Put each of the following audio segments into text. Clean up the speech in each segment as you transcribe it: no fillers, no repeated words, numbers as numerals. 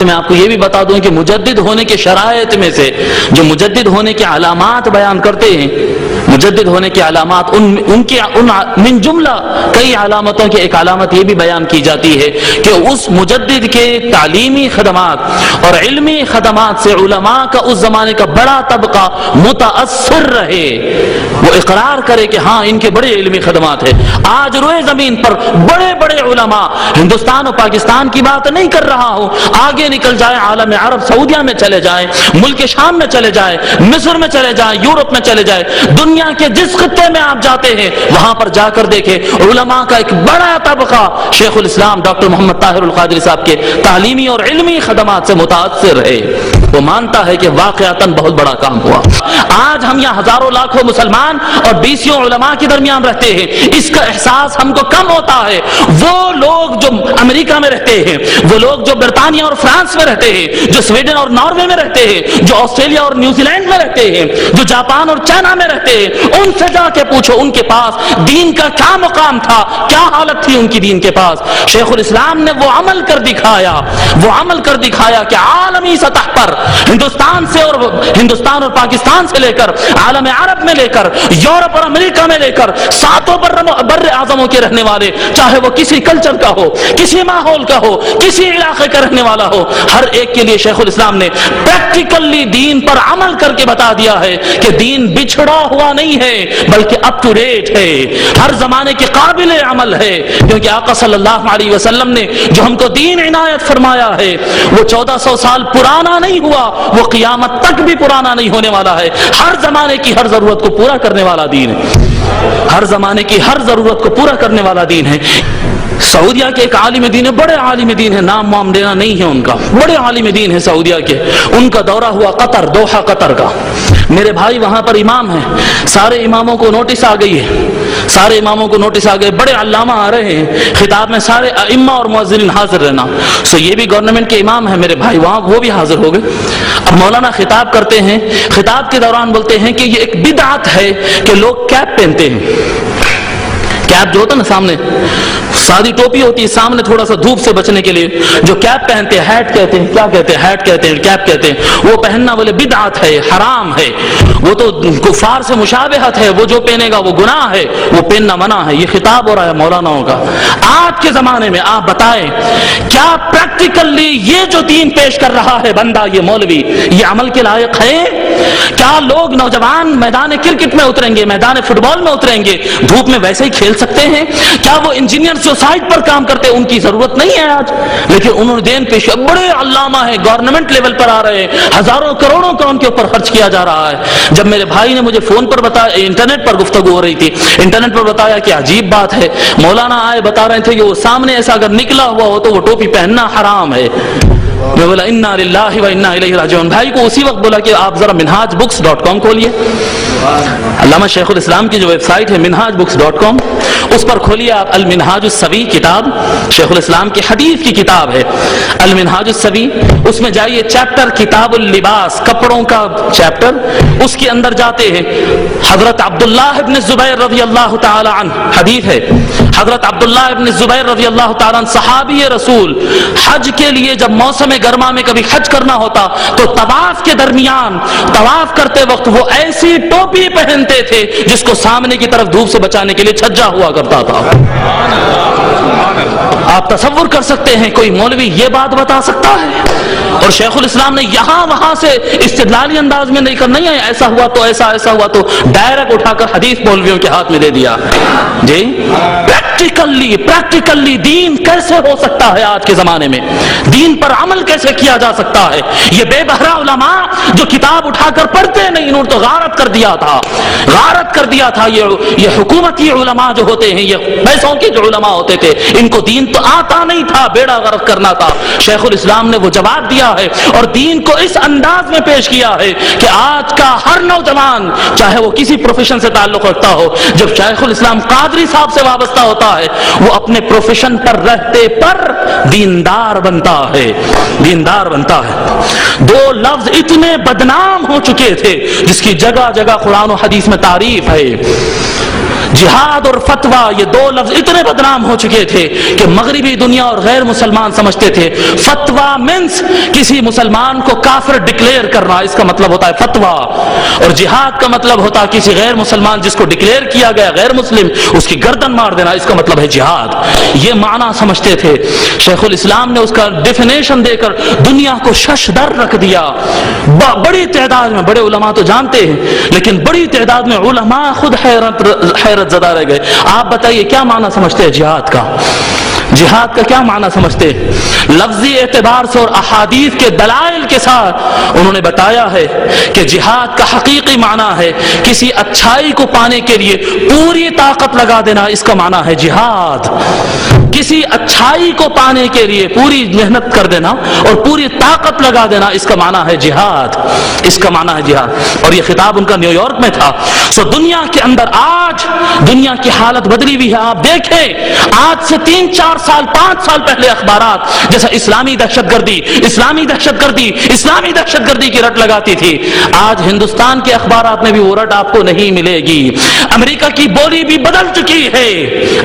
میں آپ کو یہ بھی بتا دوں کہ مجدد ہونے کے شرائط میں سے جو مجدد ہونے کے علامات بیان کرتے ہیں، مجدد ہونے کے علامات من جملہ کئی علامتوں کی ایک علامت یہ بھی بیان کی جاتی ہے کہ اس مجدد کے تعلیمی خدمات اور علمی خدمات سے علماء کا اس زمانے کا بڑا طبقہ متاثر رہے، وہ اقرار کرے کہ ہاں ان کے بڑے علمی خدمات ہیں۔ آج روئے زمین پر بڑے بڑے علماء، ہندوستان اور پاکستان کی بات نہیں کر رہا ہوں، آگے نکل جائے عالم عرب، سعودیہ میں چلے جائیں، ملک شام میں چلے جائیں، مصر میں چلے جائیں، یورپ میں چلے جائیں، دنیا کے جس خطے میں آپ جاتے ہیں وہاں پر جا کر دیکھیں علماء کا ایک بڑا طبقہ شیخ الاسلام ڈاکٹر محمد طاہر القادری صاحب کے تعلیمی اور علمی خدمات سے متاثر ہے، وہ مانتا ہے کہ واقعتاً بہت بڑا کام ہوا۔ آج ہم یہاں ہزاروں لاکھوں مسلمان اور بیسیوں علماء کے درمیان رہتے ہیں، اس کا احساس ہم کو کم ہوتا ہے۔ وہ لوگ جو امریکہ میں رہتے ہیں، وہ لوگ جو برطانیہ اور فرانس میں رہتے ہیں، جو سویڈن اور ناروے میں رہتے ہیں، جو آسٹریلیا اور نیوزی لینڈ میں رہتے ہیں، جو جاپان اور چائنا میں رہتے ہیں، ان سے جا کے پوچھو ان کے پاس دین کا کیا مقام تھا، کیا حالت تھی ان کی دین کے پاس۔ شیخ الاسلام نے وہ عمل کر دکھایا کہ عالمی سطح پر ہندوستان اور پاکستان سے لے کر عالم عرب میں لے کر یورپ اور امریکہ میں لے کر ساتوں بر اعظموں کے رہنے والے، چاہے وہ کسی کلچر کا ہو، کسی ماحول کا ہو، کسی علاقے کا رہنے والا ہو، ہر ایک کے لیے شیخ الاسلام نے پریکٹیکلی دین پر عمل کر کے بتا دیا ہے کہ دین بچھڑا ہوا نہیں ہے بلکہ اپ ٹو ڈیٹ ہے، ہر زمانے کے قابل عمل ہے، کیونکہ آقا صلی اللہ علیہ وسلم نے جو ہم کو دین عنایت فرمایا ہے وہ 1400 سال پرانا نہیں ہوا، وہ قیامت تک بھی پرانا نہیں ہونے والا ہے، ہر زمانے کی ہر ضرورت کو پورا کرنے والا دین ہے، ہر زمانے کی ہر ضرورت کو پورا کرنے والا دین ہے۔ سعودیہ کے ایک عالم دین ہے، بڑے عالم دین ہے، نام وام لینا نہیں ہے ان کا، بڑے عالم دین ہے سعودیہ کے، ان کا دورہ ہوا قطر، دوحہ قطر کا، میرے بھائی وہاں پر امام ہیں، سارے اماموں کو نوٹس آ گئی ہے، سارے اماموں کو نوٹس آ گئے، بڑے علامہ آ رہے ہیں، خطاب میں سارے ائمہ اور مؤذنین حاضر رہنا، سو یہ بھی گورنمنٹ کے امام ہیں میرے بھائی وہاں، وہ بھی حاضر ہو گئے۔ اب مولانا خطاب کرتے ہیں، خطاب کے دوران بولتے ہیں کہ یہ ایک بدعت ہے کہ لوگ کیپ پہنتے ہیں، کیپ جو ہوتا ہے نا سامنے سادی ٹوپی ہوتی ہے، سامنے تھوڑا سا دھوپ سے بچنے کے لیے جو کیپ پہنتے ہیں، ہیٹ کہتے ہیں، کیا کہتے ہیں، ہیٹ کہتے ہیں، کیپ کہتے ہیں، وہ پہننا بولے بدعت ہے، حرام ہے، وہ تو کفار سے مشابہت ہے، وہ جو پہنے گا وہ گناہ ہے، وہ پہننا منع ہے۔ یہ خطاب ہو رہا ہے مولاناؤں کا۔ آج کے زمانے میں آپ بتائیں کیا پریکٹیکلی یہ جو دین پیش کر رہا ہے بندہ، یہ مولوی، یہ عمل کے لائق ہے؟ کیا لوگ نوجوان میدان کرکٹ میں اتریں گے، میدان فٹ بال میں اتریں گے، دھوپ میں ویسے ہی کھیل سکتے ہیں؟ کیا وہ انجینئر جو سائٹ پر کام کرتے ہیں ان کی ضرورت نہیں ہے آج؟ لیکن انہوں نے دین پیش، بڑے علامہ ہیں، گورنمنٹ لیول پر آ رہے ہیں، ہزاروں کروڑوں کا ان کے اوپر خرچ کیا جا رہا ہے۔ جب میرے بھائی نے مجھے فون پر بتایا، انٹرنیٹ پر گفتگو ہو رہی تھی، انٹرنیٹ پر بتایا کہ عجیب بات ہے، مولانا آئے بتا رہے تھے کہ وہ سامنے ایسا اگر نکلا ہوا ہو تو وہ ٹوپی پہننا حرام ہے۔ میں بولا انا للہ و انا الیہ راجعون، بھائی کو اسی وقت بولا کہ آپ ذرا minhajbooks.com کھولیے، علامہ شیخ الاسلام کی جو ویب سائٹ ہے minhajbooks.com، اس پر کھولیے آپ المنہاج السوی کتاب، شیخ الاسلام کی حدیث کی کتاب ہے المنہاج السوی، اس میں جائیے چیپٹر کتاب اللباس، کپڑوں کا چیپٹر، اس کے اندر جاتے ہیں، حضرت عبداللہ ابن زبیر رضی اللہ تعالی عنہ، حدیث ہے، حضرت عبداللہ ابن زبیر رضی اللہ تعالی عنہ صحابی رسول، حج کے لیے جب موسم گرما میں کبھی حج کرنا ہوتا تو طواف کے درمیان طواف کرتے وقت وہ ایسی ٹوپی پہنتے تھے جس کو سامنے کی طرف دھوپ سے بچانے کے لیے چھجا ہوا کرتا تھا۔ آپ تصور کر سکتے ہیں کوئی مولوی یہ بات بتا سکتا ہے؟ اور شیخ الاسلام نے یہاں وہاں سے استدلالی انداز میں نہیں آئے ایسا ہوا تو ایسا ہوا تو ڈائریکٹ اٹھا کر حدیث مولویوں کے ہاتھ میں دے دیا۔ جی پریکٹیکلی دین کیسے ہو سکتا ہے آج کے زمانے میں؟ دین پر عمل کیسے کیا جا سکتا ہے؟ یہ بے بہرا علماء جو کتاب اٹھا کر پڑھتے نہیں، انہوں نے تو غارت کر دیا تھا۔ یہ حکومتی علماء جو ہوتے ہیں، یہ پیسوں کے جو علماء ہوتے تھے، ان کو دین تو آتا نہیں تھا، بیڑا غرق کرنا تھا۔ شیخ الاسلام نے وہ جواب دیا ہے اور دین کو اس انداز میں پیش کیا ہے کہ آج کا ہر نوجوان، چاہے وہ کسی پروفیشن سے تعلق رکھتا ہو، جب شیخ الاسلام قادری صاحب سے وابستہ ہوتا ہے وہ اپنے پروفیشن پر رہتے پر دیندار بنتا ہے۔ دو لفظ اتنے بدنام ہو چکے تھے جس کی جگہ جگہ قرآن و حدیث میں تعریف ہے، جہاد اور فتویٰ یہ دو لفظ اتنے بدنام ہو چکے تھے کہ مغربی دنیا اور غیر مسلمان سمجھتے تھے فتویٰ مینس کسی مسلمان کو کافر ڈکلیئر کرنا، اس کا مطلب ہوتا ہے فتویٰ، اور جہاد کا مطلب ہوتا ہے کسی غیر مسلمان جس کو ڈکلیئر کیا گیا غیر مسلم اس کی گردن مار دینا، اس کا مطلب ہے جہاد، یہ معنی سمجھتے تھے۔ شیخ الاسلام نے اس کا ڈیفینیشن دے کر دنیا کو شش در رکھ دیا۔ بڑی تعداد میں، بڑے علماء تو جانتے ہیں لیکن بڑی تعداد میں علماء خود حیرت زدہ رہ گئے۔ آپ بتائیے کیا معنی سمجھتے ہیں جہاد کا؟ جہاد کا کیا معنی سمجھتے ہیں؟ لفظی اعتبار سے اور احادیث کے دلائل کے ساتھ انہوں نے بتایا ہے کہ جہاد کا حقیقی معنی ہے کسی اچھائی کو پانے کے لیے پوری طاقت لگا دینا، اس کا معنی ہے جہاد۔ کسی اچھائی کو پانے کے لیے پوری محنت کر دینا اور پوری طاقت لگا دینا، اس کا معنی ہے جہاد، اس کا معنی ہے جہاد۔ اور یہ خطاب ان کا نیو یارک میں تھا۔ سو دنیا کے اندر آج دنیا کی حالت بدلی ہوئی ہے۔ آپ دیکھیں آج سے 3 4 سال 5 سال پہلے اخبارات جیسا اسلامی دہشت گردی اسلامی دہشت گردی اسلامی دہشت گردی کی رٹ لگاتی تھی، آج ہندوستان کے اخبارات میں بھی وہ رٹ آپ کو نہیں ملے گی۔ امریکہ کی بولی بھی بدل چکی ہے،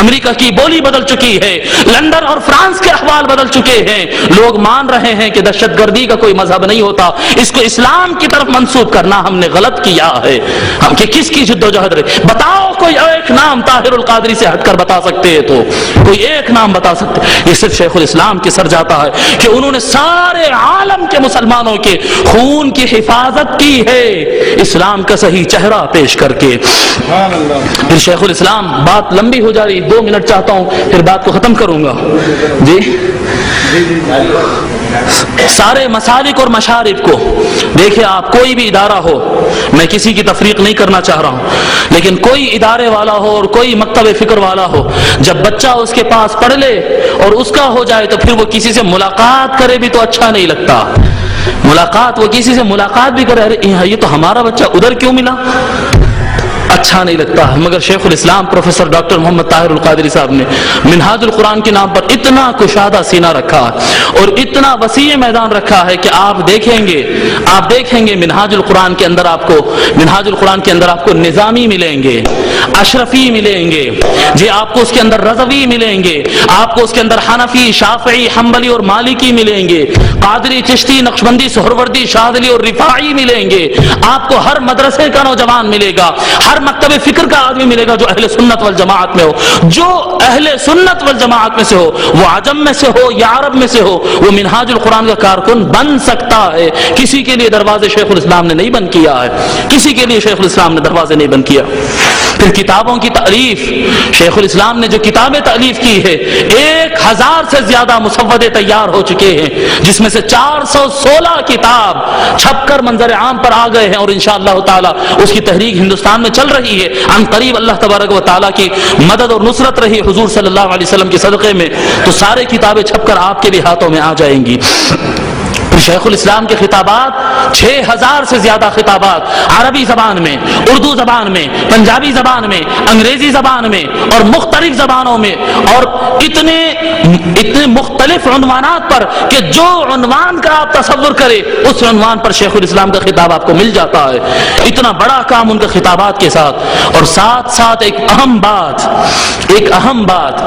امریکہ کی بولی بدل چکی ہے، لندن اور فرانس کے احوال بدل چکے ہیں۔ لوگ مان رہے ہیں کہ دہشت گردی کا کوئی مذہب نہیں ہوتا، اس کو اسلام کی طرف منسوب کرنا ہم نے غلط کیا ہے۔ ہم کہ کس کی جد و جہد رہے؟ بتاؤ کوئی ایک نام طاہر القادری سے ہٹ کر بتا سکتے ہیں تو کوئی ایک نام بتا سکتے؟ یہ صرف شیخ الاسلام کے سر جاتا ہے کہ انہوں نے سارے عالم کے مسلمانوں کے خون کی حفاظت کی ہے اسلام کا صحیح چہرہ پیش کر کے۔ پھر شیخ الاسلام، بات لمبی ہو جا رہی، 2 منٹ چاہتا ہوں پھر بات کو ختم کروں گا۔ جی سارے مسالک اور مشارب کو دیکھیں، آپ کوئی بھی ادارہ ہو، میں کسی کی تفریق نہیں کرنا چاہ رہا ہوں، لیکن کوئی ادارے والا ہو اور کوئی مکتب فکر والا ہو، جب بچہ اس کے پاس پڑھ لے اور اس کا ہو جائے تو پھر وہ کسی سے ملاقات کرے بھی تو اچھا نہیں لگتا۔ ملاقات، وہ کسی سے ملاقات بھی کرے، ارے یہ تو ہمارا بچہ ادھر کیوں ملا، اچھا نہیں لگتا۔ مگر شیخ الاسلام پروفیسر ڈاکٹر محمد طاہر القادری صاحب نے منہاج القرآن کے نام پر اتنا کشادہ سینہ رکھا اور اتنا وسیع میدان رکھا ہے کہ آپ دیکھیں گے منہاج القرآن کے اندر آپ کو نظامی ملیں گے، اشرفی ملیں گے، جی آپ کو اس کے اندر رضوی ملیں گے، آپ کو اس کے اندر حنفی، شافعی، حنبلی اور مالکی ملیں گے، قادری، چشتی، نقشبندی، سہروردی، شاذلی اور رفاعی ملیں گے۔ آپ کو ہر مدرسے کا نوجوان ملے گا، ہر مکتب فکر کا آدمی ملے گا جو اہل سنت والجماعت میں ہو۔ جو اہل سنت والجماعت میں سے ہو، وہ عجم میں سے ہو یا عرب میں سے ہو، وہ منہاج القرآن کا کارکن بن سکتا ہے۔ کسی کے لیے دروازے شیخ الاسلام نے نہیں بند کیا ہے، کسی کے لیے شیخ الاسلام نے دروازے نہیں بند کیا۔ پھر کتابوں کی تالیف، شیخ الاسلام نے جو کتابیں تالیف کی ہے 1000 سے زیادہ مسودے تیار ہو چکے ہیں، جس میں سے 416 کتاب چھپ کر منظر عام پر آ گئے ہیں، اور انشاءاللہ تعالی اس کی تحریک ہندوستان میں چل رہی ہے۔ عن قریب اللہ تبارک و تعالیٰ کی مدد اور نصرت رہی حضور صلی اللہ علیہ وسلم کے صدقے میں، تو سارے کتابیں چھپ کر آپ کے بھی ہاتھوں میں آ جائیں گی۔ شیخ الاسلام کے خطابات 6000 سے زیادہ خطابات عربی زبان میں، اردو زبان میں، پنجابی زبان میں، انگریزی زبان میں اور مختلف زبانوں میں، اور اتنے مختلف عنوانات پر کہ جو عنوان کا آپ تصور کرے اس عنوان پر شیخ الاسلام کا خطاب آپ کو مل جاتا ہے۔ اتنا بڑا کام ان کے خطابات کے ساتھ، اور ساتھ ایک اہم بات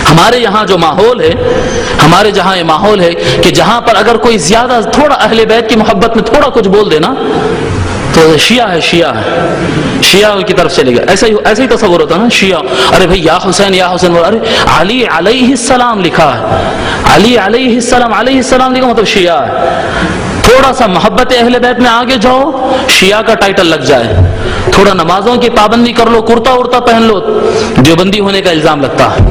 ہمارے یہاں جو ماحول ہے، ہمارے جہاں یہ ماحول ہے کہ جہاں پر اگر کوئی زیادہ تھوڑا اہل بیت کی محبت میں تھوڑا کچھ بول دینا تو شیعہ ہے شیعہ کی طرف چلے گا، ایسا ہی تصور ہوتا ہے نا، شیعہ، ارے بھائی یا حسین، ارے علی علیہ السلام لکھا ہے، علی علیہ السلام لکھا مطلب شیعہ ہے۔ تھوڑا سا محبت اہل بیت میں آگے جاؤ، شیعہ کا ٹائٹل لگ جائے۔ تھوڑا نمازوں کی پابندی کر لو، کرتا ورتا پہن لو، دیوبندی ہونے کا الزام لگتا ہے،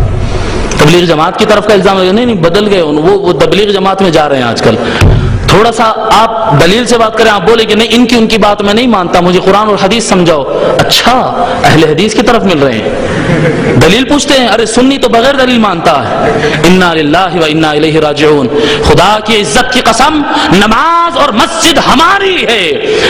تبلیغ جماعت کی طرف کا الزام لگتا ہے۔ نہیں بدل گئے، وہ تبلیغ جماعت میں جا رہے ہیں آج کل۔ تھوڑا سا آپ دلیل سے بات کریں، آپ بولے کہ نہیں ان کی بات میں نہیں مانتا، مجھے قرآن اور حدیث سمجھاؤ۔ اچھا، اہل حدیث کی طرف مل رہے ہیں، دلیل پوچھتے ہیں، ارے سنی تو بغیر دلیل مانتا ہے۔ انا للہ و انا الیہ راجعون، خدا کی عزت کی قسم، نماز اور مسجد ہماری ہے،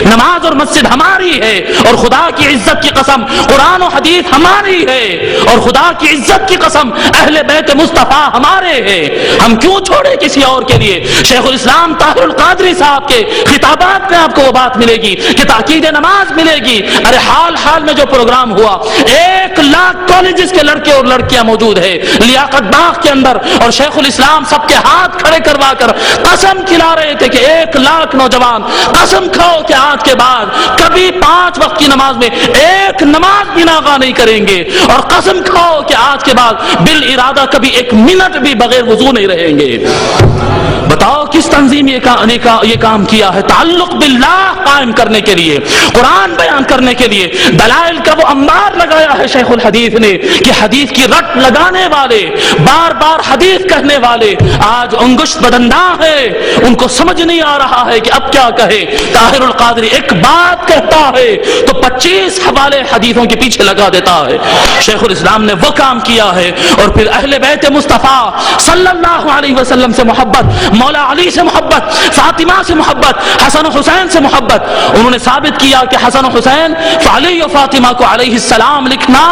نماز اور مسجد ہماری ہے، اور خدا کی عزت کی قسم قرآن و حدیث ہماری ہے، اور خدا کی عزت کی قسم اہل بیت مصطفیٰ ہمارے ہیں، ہم کیوں چھوڑے کسی اور کے لیے؟ شیخ الاسلام طاہر القادری صاحب کے خطابات میں آپ کو وہ بات ملے گی کہ تاکید نماز ملے گی. ارے حال حال میں جو پروگرام ہوا 1 لاکھ کالجز کے لڑکے اور لڑکیاں موجود ہیں لیاقت باغ کے اندر, اور شیخ الاسلام سب کے ہاتھ کھڑے کروا کر قسم کھلا رہے تھے کہ 1 لاکھ نوجوان قسم کھاؤ کہ آج کے بعد کبھی 5 وقت کی نماز میں 1 نماز بھی ناغا نہیں کریں گے, اور قسم کھاؤ کہ آج کے بعد بالارادہ کبھی 1 منٹ بھی بغیر وضو نہیں رہیں گے. بتاؤ کس تنظیم یہ کام کیا ہے؟ تعلق باللہ قائم کرنے کے لیے, قرآن بیان کرنے کے لیے دلائل کا وہ انبار لگایا ہے شیخ الحدیث نے کہ حدیث کی رٹ لگانے والے, بار بار حدیث کہنے والے آج انگشت بدنداں ہے, ان کو سمجھ نہیں آ رہا ہے کہ اب کیا کہے. طاہر القادری ایک بات کہتا ہے تو 25 حوالے حدیثوں کے پیچھے لگا دیتا ہے. شیخ الاسلام نے وہ کام کیا ہے, اور پھر اہل بیت مصطفیٰ صلی اللہ علیہ وسلم سے محبت, مولا علی سے محبت, فاطمہ سے محبت, حسن و حسین سے محبت. انہوں نے ثابت کیا کہ حسن و حسین علی و فاطمہ کو علیہ السلام لکھنا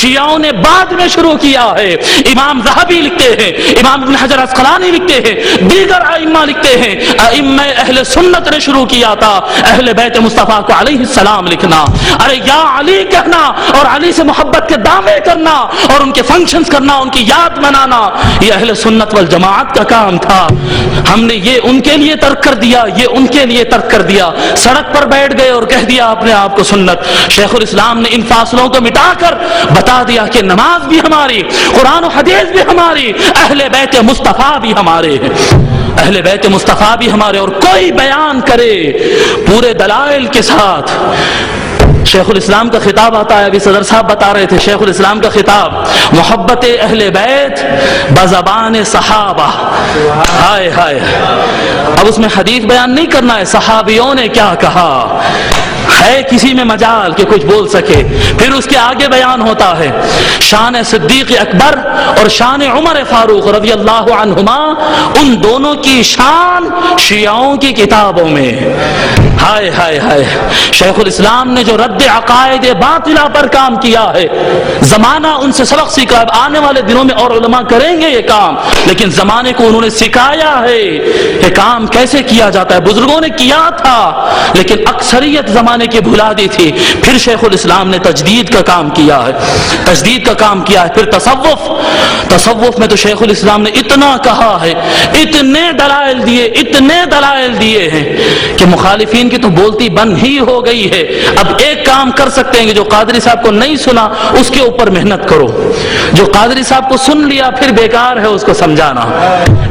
شیعوں نے بعد میں شروع کیا ہے. امام ذہبی لکھتے ہیں, امام ابن حجر عسقلانی لکھتے ہیں, دیگر ائمہ لکھتے ہیں ائمہ اہل سنت نے شروع کیا تھا اہل بیت مصطفیٰ کو علیہ السلام لکھنا. ارے یا علی کہنا اور علی سے محبت کے دعوے کرنا اور ان کے فنکشنز کرنا, ان کی یاد منانا, یہ اہل سنت والجماعت کا کام تھا. ہم نے یہ ان کے لیے ترک کر دیا, یہ ان کے لیے ترک کر دیا, سڑک پر بیٹھ گئے اور کہہ دیا اپنے آپ کو سنت. شیخ الاسلام نے ان فاصلوں کو مٹا کر بتا دیا کہ نماز بھی ہماری, قرآن و حدیث بھی ہماری, اہل بیت مصطفیٰ بھی ہمارے ہیں, اہل بیت مصطفیٰ بھی ہمارے. اور کوئی بیان کرے پورے دلائل کے ساتھ. شیخ الاسلام کا خطاب آتا ہے, ابھی صدر صاحب بتا رہے تھے شیخ الاسلام کا خطاب, محبت اہل بیت بزبان صحابہ. ہائے ہائے, اب اس میں حدیث بیان نہیں کرنا ہے صحابیوں نے کیا کہا, ہے کسی میں مجال کہ کچھ بول سکے. پھر اس کے آگے بیان ہوتا ہے شان صدیق اکبر اور شان عمر فاروق رضی اللہ عنہما, ان دونوں کی شان شیعوں کی کتابوں میں. ہائے ہائے ہائے, شیخ الاسلام نے جو رد عقائد باطلہ پر کام کیا ہے, زمانہ ان سے سبق سیکھا. اب آنے والے دنوں میں اور علماء کریں گے یہ کام, لیکن زمانے کو انہوں نے سکھایا ہے یہ کام کیسے کیا جاتا ہے. بزرگوں نے کیا تھا لیکن اکثریت زمانے کی بھلا دی تھی. پھر شیخ الاسلام نے تجدید کا کام کیا ہے, تجدید کا کام کیا ہے. پھر تصوف میں تو شیخ الاسلام نے اتنا کہا ہے, اتنے دلائل دیے ہیں کہ مخالفین کی تو بولتی بند ہی ہو گئی ہے. اب ایک کام کر سکتے ہیں کہ جو قادری صاحب کو نہیں سنا اس کے اوپر محنت کرو, جو قادری صاحب کو سن لیا پھر بیکار ہے اس کو سمجھانا,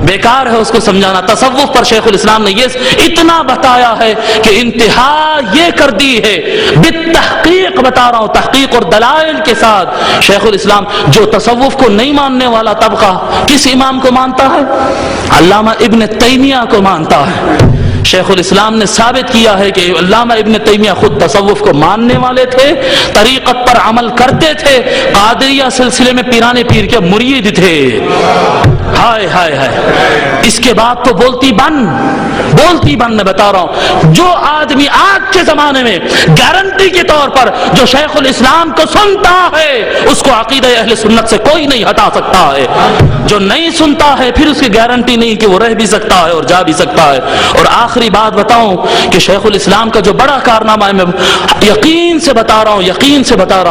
بیکار ہے اس کو سمجھانا. تصوف پر شیخ الاسلام نے یہ اتنا بتایا ہے کہ انتہا یہ کر دی ہے, بالتحقیق بتا رہا ہوں, تحقیق اور دلائل کے ساتھ. شیخ الاسلام جو تصوف کو نہیں ماننے والا طبقہ کس امام کو مانتا ہے؟ علامہ ابن تیمیہ کو مانتا ہے. شیخ الاسلام نے ثابت کیا ہے کہ علامہ ابن تیمیہ خود تصوف کو ماننے والے تھے, طریقت پر عمل کرتے تھے, قادریہ سلسلے میں پیرانے پیر کے مرید تھے. ہائے ہائے ہائے, اس کے بعد تو بولتی بند میں بتا رہا ہوں. جو آدمی آج کے زمانے میں گارنٹی کے طور پر جو شیخ الاسلام کو سنتا ہے اس کو عقیدہ اہل سنت سے کوئی نہیں ہٹا سکتا ہے. جو نہیں سنتا ہے پھر اس کی گارنٹی نہیں کہ وہ رہ بھی سکتا ہے اور جا بھی سکتا ہے. اور آخری بات بتاؤں کہ شیخ الاسلام کا جو بڑا کارنامہ ہے, میں یقین سے بتا رہا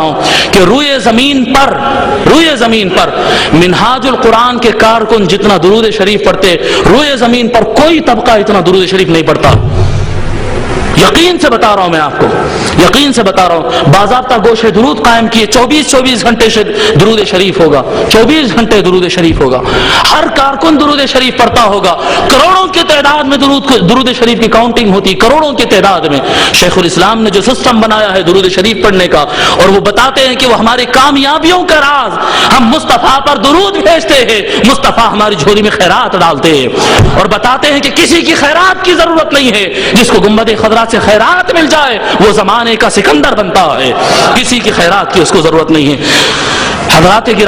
ہوں کہ روئے زمین پر منہاج القرآن کے کارکن جتنا درود شریف پڑھتے, روئے زمین پر کوئی طبقہ اتنا درود شریف نہیں پڑھتا. یقین سے بتا رہا ہوں, میں آپ کو یقین سے بتا رہا ہوں. باضابطہ گوشے درود قائم کیے, 24 گھنٹے درود شریف ہوگا, 24 گھنٹے درود شریف ہوگا. ہر کارکن درود شریف پڑھتا ہوگا. کروڑوں کی تعداد میں درود شریف کی کاؤنٹنگ ہوتی, کروڑوں کی تعداد میں. شیخ الاسلام نے جو سسٹم بنایا ہے درود شریف پڑھنے کا, اور وہ بتاتے ہیں کہ وہ ہماری کامیابیوں کا راز, ہم مصطفیٰ پر درود بھیجتے ہیں, مصطفیٰ ہماری جھولی میں خیرات ڈالتے ہیں, اور بتاتے ہیں کہ کسی کی خیرات کی ضرورت نہیں ہے. جس کو گنبد خضرا سے خیرات مل جائے وہ زمانے کا سکندر بنتا ہے, کسی کی خیرات کی اس کو ضرورت نہیں ہے. حضرات گرامی